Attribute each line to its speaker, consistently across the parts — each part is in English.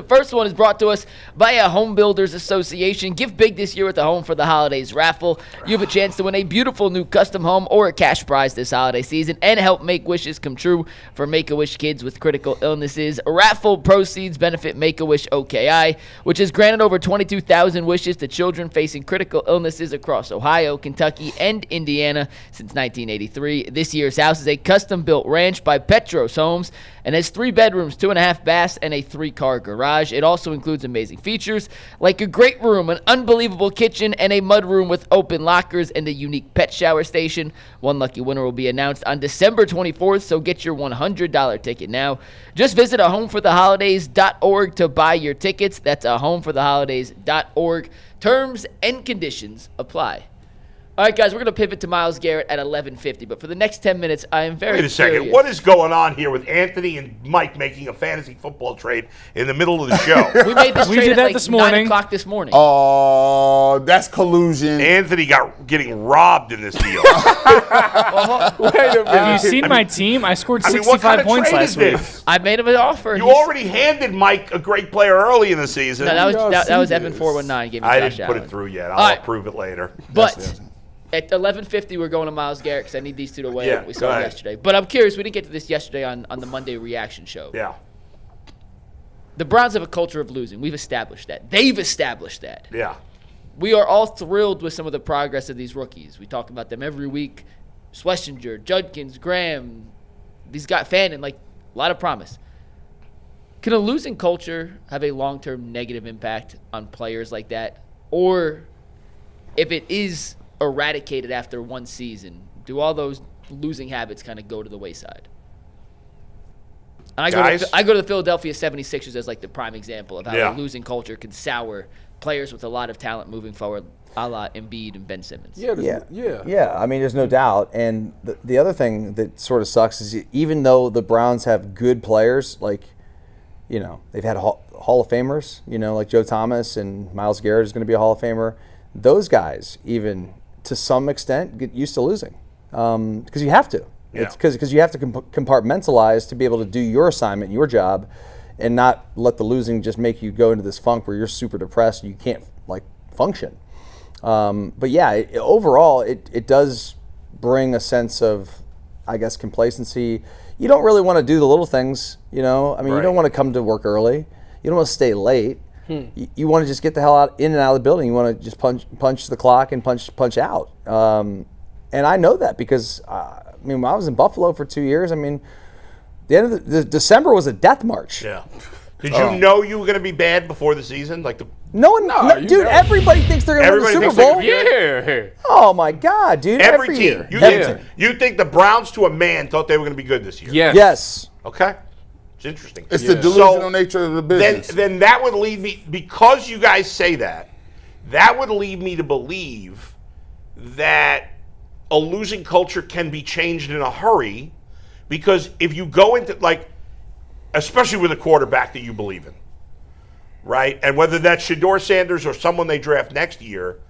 Speaker 1: The first one is brought to us by a Home Builders Association. Give big this year with the Home for the Holidays raffle. You have a chance to win a beautiful new custom home or a cash prize this holiday season and help make wishes come true for Make-A-Wish kids with critical illnesses. Raffle proceeds benefit Make-A-Wish OKI, which has granted over 22,000 wishes to children facing critical illnesses across Ohio, Kentucky, and Indiana since 1983. This year's house is a custom-built ranch by Petros Homes and has 3 bedrooms, 2.5 baths, and a 3-car garage. It also includes amazing features like a great room, an unbelievable kitchen, and a mudroom with open lockers and a unique pet shower station. One lucky winner will be announced on December 24th, so get your $100 ticket now. Just visit ahomefortheholidays.org to buy your tickets. That's ahomefortheholidays.org. Terms and conditions apply. All right, guys, we're going to pivot to Myles Garrett at 11:50, but for the next 10 minutes, I am very curious.
Speaker 2: Wait a second. What is going on here with Anthony and Mike making a fantasy football trade in the middle of the show?
Speaker 1: We made this trade
Speaker 3: did
Speaker 1: at
Speaker 3: that
Speaker 1: like
Speaker 3: this
Speaker 1: 9
Speaker 3: morning.
Speaker 1: o'clock this morning.
Speaker 4: Oh, that's collusion.
Speaker 2: Anthony getting robbed in this deal.
Speaker 4: Wait a minute.
Speaker 3: Have you seen my team? I scored 65
Speaker 2: what kind of
Speaker 3: points
Speaker 2: trade
Speaker 3: last
Speaker 2: is
Speaker 3: week.
Speaker 2: this?
Speaker 1: I made him an offer.
Speaker 2: You already handed Mike a great player early in the season.
Speaker 1: No, that was
Speaker 4: Yes,
Speaker 1: Evan
Speaker 4: he
Speaker 1: 419 gave me
Speaker 2: I
Speaker 1: Josh
Speaker 2: didn't put
Speaker 1: Allen.
Speaker 2: it through yet.
Speaker 1: All
Speaker 2: I'll
Speaker 1: right.
Speaker 2: approve it later.
Speaker 1: But at 11:50, we're going to Myles Garrett because I need these two to win.
Speaker 2: Yeah,
Speaker 1: We
Speaker 2: go
Speaker 1: saw it
Speaker 2: ahead.
Speaker 1: yesterday. But I'm curious. We didn't get to this yesterday on the Monday reaction show.
Speaker 2: Yeah.
Speaker 1: The Browns have a culture of losing. We've established that. They've established that.
Speaker 2: Yeah.
Speaker 1: We are all thrilled with some of the progress of these rookies. We talk about them every week. Schwesinger, Judkins, Graham, these guys, Fannin, like a lot of promise. Can a losing culture have a long-term negative impact on players like that? Or if it is eradicated after one season, do all those losing habits kind of go to the wayside? And I go to the Philadelphia 76ers as like the prime example of how a losing culture can sour players with a lot of talent moving forward, a la Embiid and Ben Simmons.
Speaker 5: Yeah. I mean, there's no doubt. And the other thing that sort of sucks is even though the Browns have good players, like, you know, they've had Hall of Famers, you know, like Joe Thomas and Myles Garrett is going to be a Hall of Famer. Those guys, even to some extent, get used to losing because you have to.
Speaker 2: Yeah.
Speaker 5: It's because you have to compartmentalize to be able to do your assignment, your job, and not let the losing just make you go into this funk where you're super depressed and you can't like function. But yeah, overall, it does bring a sense of, I guess, complacency. You don't really want to do the little things, you know. I mean, you don't want to come to work early. You don't want to stay late. You want to just get the hell in and out of the building. You want to just punch the clock and punch out. And I know that because I mean, when I was in Buffalo for 2 years, I mean, the end of the December was a death march.
Speaker 2: Yeah. Did you know you were going to be bad before the season? Like
Speaker 5: Dude, everybody thinks they're going to win the Super Bowl.
Speaker 3: Yeah.
Speaker 5: Oh my God, dude!
Speaker 2: Every
Speaker 5: year.
Speaker 2: team. You think the Browns to a man thought they were going to be good this year?
Speaker 3: Yes.
Speaker 5: Yes.
Speaker 2: Okay. It's interesting.
Speaker 4: It's the delusional nature of the business.
Speaker 2: Then that would lead me, because you guys say that would lead me to believe that a losing culture can be changed in a hurry, because if you go into, like, especially with a quarterback that you believe in, right? And whether that's Shedeur Sanders or someone they draft next year,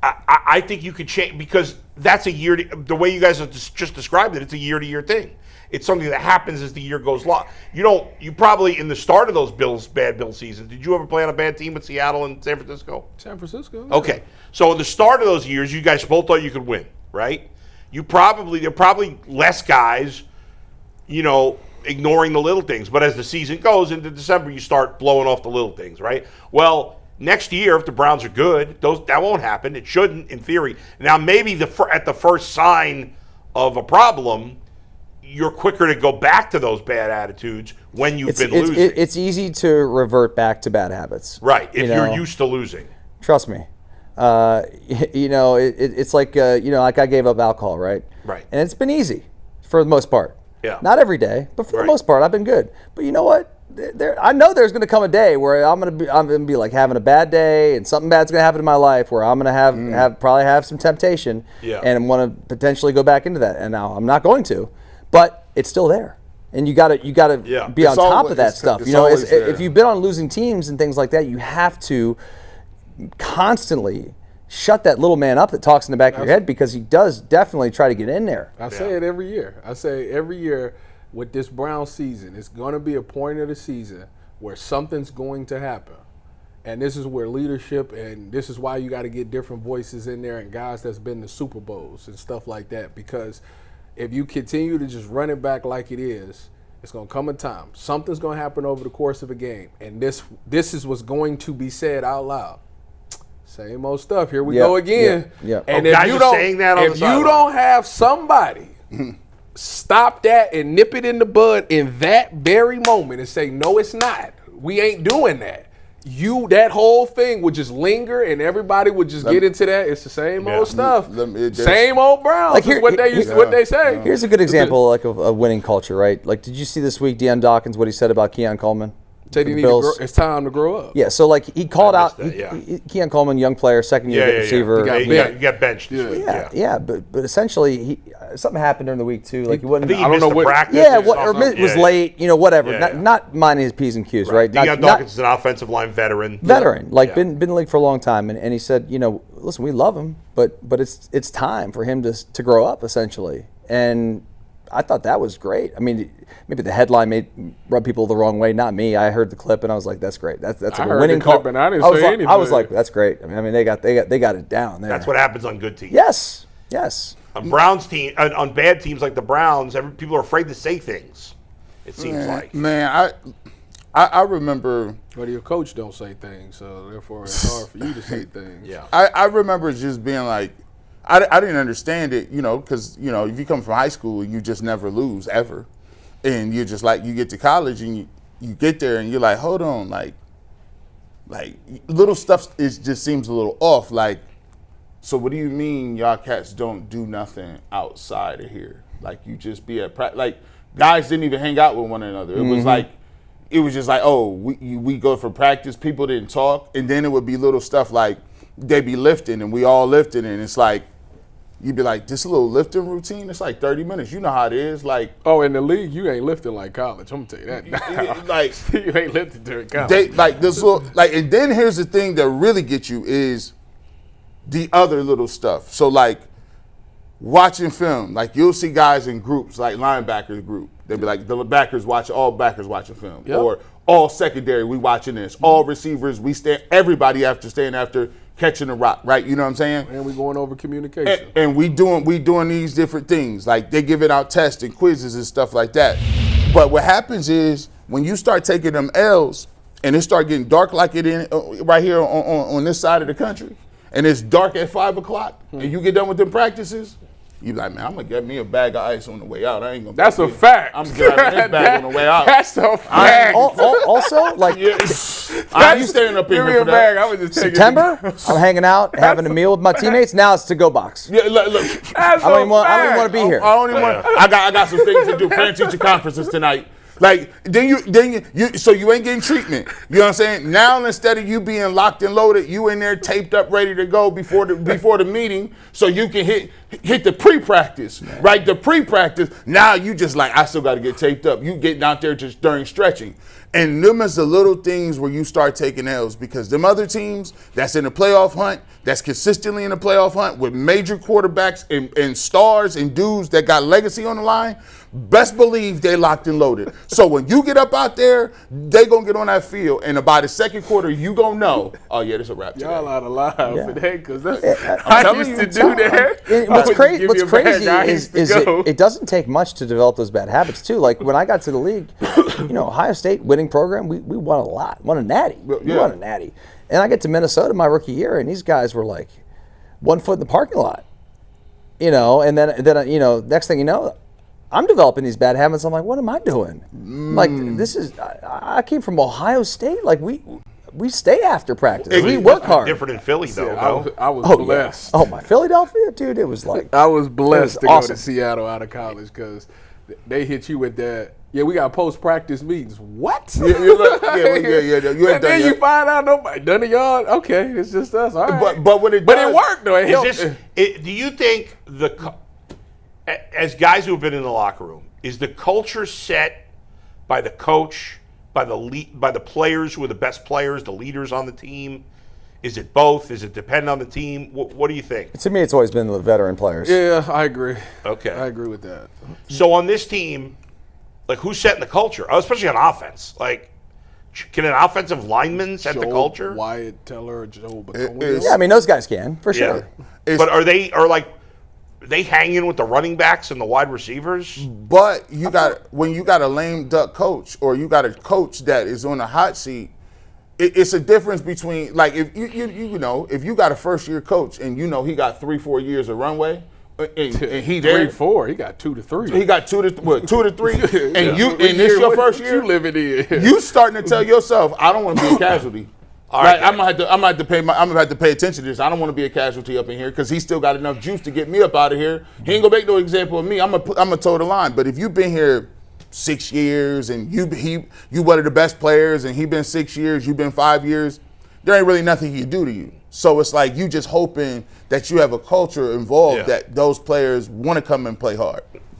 Speaker 2: I think you could change, because that's the way you guys have just described it, it's a year-to-year thing. It's something that happens as the year goes along. You probably, in the start of those bad Bill seasons, did you ever play on a bad team with Seattle and San Francisco?
Speaker 6: San Francisco. Yeah.
Speaker 2: Okay. So in the start of those years, you guys both thought you could win, right? There are probably less guys, you know, ignoring the little things. But as the season goes into December, you start blowing off the little things, right? Well, next year, if the Browns are good, that won't happen. It shouldn't, in theory. Now, maybe at the first sign of a problem, you're quicker to go back to those bad attitudes when you've been losing.
Speaker 5: It's easy to revert back to bad habits.
Speaker 2: Right, if you're used to losing.
Speaker 5: Trust me. You know, it's like, you know, like I gave up alcohol, right?
Speaker 2: Right.
Speaker 5: And it's been easy for the most part.
Speaker 2: Yeah.
Speaker 5: Not every day, but for the most part, I've been good. But you know what? I know there's going to come a day where I'm going to be like having a bad day, and something bad's going to happen in my life where I'm going to probably have some temptation, and want to potentially go back into that. And now I'm not going to, but it's still there. And you got to be on top of that stuff. You know, if you've been on losing teams and things like that, you have to constantly shut that little man up that talks in the back of your head, because he does definitely try to get in there.
Speaker 6: I say it every year. With this Brown season, it's going to be a point of the season where something's going to happen. And this is where leadership, and this is why you got to get different voices in there and guys that's been to Super Bowls and stuff like that. Because if you continue to just run it back like it is, it's going to come a time. Something's going to happen over the course of a game. And this is what's going to be said out loud. Same old stuff. Here we go again. And if you don't have somebody stop that and nip it in the bud in that very moment and say, no, it's not. We ain't doing that. That whole thing would just linger and everybody would just get into that. It's the same old stuff. Same old Browns. Like what they say.
Speaker 5: Here's a good example of a winning culture, right? Like, did you see this week Dillon Gabriel, what he said about Keon Coleman?
Speaker 6: It's time to grow up.
Speaker 5: Yeah, so like he called out Keon Coleman, young player, second-year receiver.
Speaker 2: He got benched this week.
Speaker 5: But essentially something happened during the week too. Like he wasn't.
Speaker 2: I don't know what practice.
Speaker 5: Yeah, was late. Whatever. Not minding his P's and Q's, right?
Speaker 2: Dillon Gabriel is an offensive line veteran.
Speaker 5: Like been in the league for a long time, and he said, listen, we love him, but it's time for him to grow up essentially, and I thought that was great. I mean, maybe the headline may rub people the wrong way, not me. I heard the clip and I was like, "That's great. That's a winning call."
Speaker 6: And I didn't say anything.
Speaker 5: I was like, "That's great." I mean, they got it down there.
Speaker 2: That's what happens on good teams.
Speaker 5: Yes.
Speaker 2: On Browns team, on bad teams like the Browns, people are afraid to say things. It seems like.
Speaker 4: Man, I remember.
Speaker 6: But your coach don't say things, so therefore it's hard for you to say things.
Speaker 2: Yeah.
Speaker 4: I remember just being like, I didn't understand it, because, if you come from high school, you just never lose, ever. And you're just like, you get to college and you get there and you're like, hold on, like little stuff just seems a little off. Like, so what do you mean y'all cats don't do nothing outside of here? Like, you just be at practice. Like, guys didn't even hang out with one another. It was like, it was just like, oh, we go for practice, people didn't talk. And then it would be little stuff like, they be lifting and we all lifting and it's like, you'd be like, this little lifting routine, it's like 30 minutes. You know how it is. Like,
Speaker 6: in the league, you ain't lifting like college. I'm gonna tell you that.
Speaker 4: Like,
Speaker 6: you ain't lifting during college.
Speaker 4: And then here's the thing that really gets you is the other little stuff. So like watching film, like you'll see guys in groups, like linebackers group. They'll be like, all backers watching film.
Speaker 6: Yep.
Speaker 4: Or all secondary, we watching this. All receivers, everybody after catching the rock, right? You know what I'm saying?
Speaker 6: And we going over communication.
Speaker 4: And we doing these different things. Like they giving out tests and quizzes and stuff like that. But what happens is when you start taking them L's and it start getting dark like it in right here on this side of the country, and it's dark at 5 o'clock, and you get done with them practices, you be like, man, I'm gonna get me a bag of ice on the way out. I ain't gonna.
Speaker 6: That's a fact.
Speaker 4: I'm gonna get out of this bag on the way out.
Speaker 6: That's a fact.
Speaker 5: Also, like,
Speaker 4: I ain't staying up in here for that.
Speaker 6: I was just
Speaker 5: September, I'm hanging out, having a meal with my teammates. Now it's to go box.
Speaker 4: Yeah, look.
Speaker 5: I don't even want to be here.
Speaker 4: I don't even want. I got some things to do. Parent teacher conferences tonight. Like then you so you ain't getting treatment. You know what I'm saying? Now instead of you being locked and loaded, you in there taped up, ready to go before the meeting, so you can hit the pre-practice, right? The pre-practice. Now you just like, I still got to get taped up. You getting out there just during stretching. And them is the little things where you start taking L's, because them other teams that's in the playoff hunt, that's consistently in the playoff hunt with major quarterbacks and stars and dudes that got legacy on the line, best believe they locked and loaded. So when you get up out there, they gonna get on that field, and by the second quarter, you gonna know, oh yeah, this a wrap today.
Speaker 6: Y'all out of line for that, because I used to do that.
Speaker 5: What's crazy is it doesn't take much to develop those bad habits too. Like when I got to the league, Ohio State winning program, we won a lot, won a natty. We won a natty. And I get to Minnesota my rookie year, and these guys were like 1 foot in the parking lot, and then next thing you know, I'm developing these bad habits. I'm like, what am I doing? Like, this is, I came from Ohio State. Like, we stay after practice. We work hard.
Speaker 2: Different in Philly, though.
Speaker 6: I was blessed.
Speaker 5: Yeah. Oh, my Philadelphia, dude, it was like.
Speaker 6: I was blessed to
Speaker 5: awesome.
Speaker 6: Go to Seattle out of college, because they hit you with that. Yeah, we got post-practice meetings. What?
Speaker 4: Yeah.
Speaker 6: And then you find out none of y'all. Okay, it's just us. All right.
Speaker 4: But when it
Speaker 6: worked though. It helped.
Speaker 2: Do you think as guys who have been in the locker room, is the culture set by the coach, by the players who are the best players, the leaders on the team? Is it both? Does it depend on the team? What do you think?
Speaker 5: To me, it's always been the veteran players.
Speaker 6: Yeah, I agree.
Speaker 2: Okay.
Speaker 6: I agree with that.
Speaker 2: So on this team, like, who's setting the culture, especially on offense? Like, Can an offensive lineman set the
Speaker 6: Joe
Speaker 2: culture?
Speaker 6: Wyatt Teller, Joe
Speaker 4: it's-
Speaker 5: Yeah, I mean those guys can for sure.
Speaker 2: But are they hanging with the running backs and the wide receivers?
Speaker 4: But when you got a lame duck coach or you got a coach that is on the hot seat, it's a difference between like if you know if you got a first year coach and you know he got 3-4 years of runway and he there
Speaker 6: 3-4. He got 2 to 3.
Speaker 4: he got 2 to 3 and
Speaker 6: Yeah.
Speaker 4: and this your first year
Speaker 6: You living in?
Speaker 4: you starting to tell yourself I don't want to be a casualty.
Speaker 2: right,
Speaker 4: I'm gonna have to pay attention to this. I don't want to be a casualty up in here because he still got enough juice to get me up out of here. He ain't gonna make no example of me. I'm gonna toe the line. But if you've been here 6 years and you one of the best players and he been 6 years, you've been 5 years, there ain't really nothing he can do to you. So it's like you just hoping that you have a culture involved that those players want to come and play hard.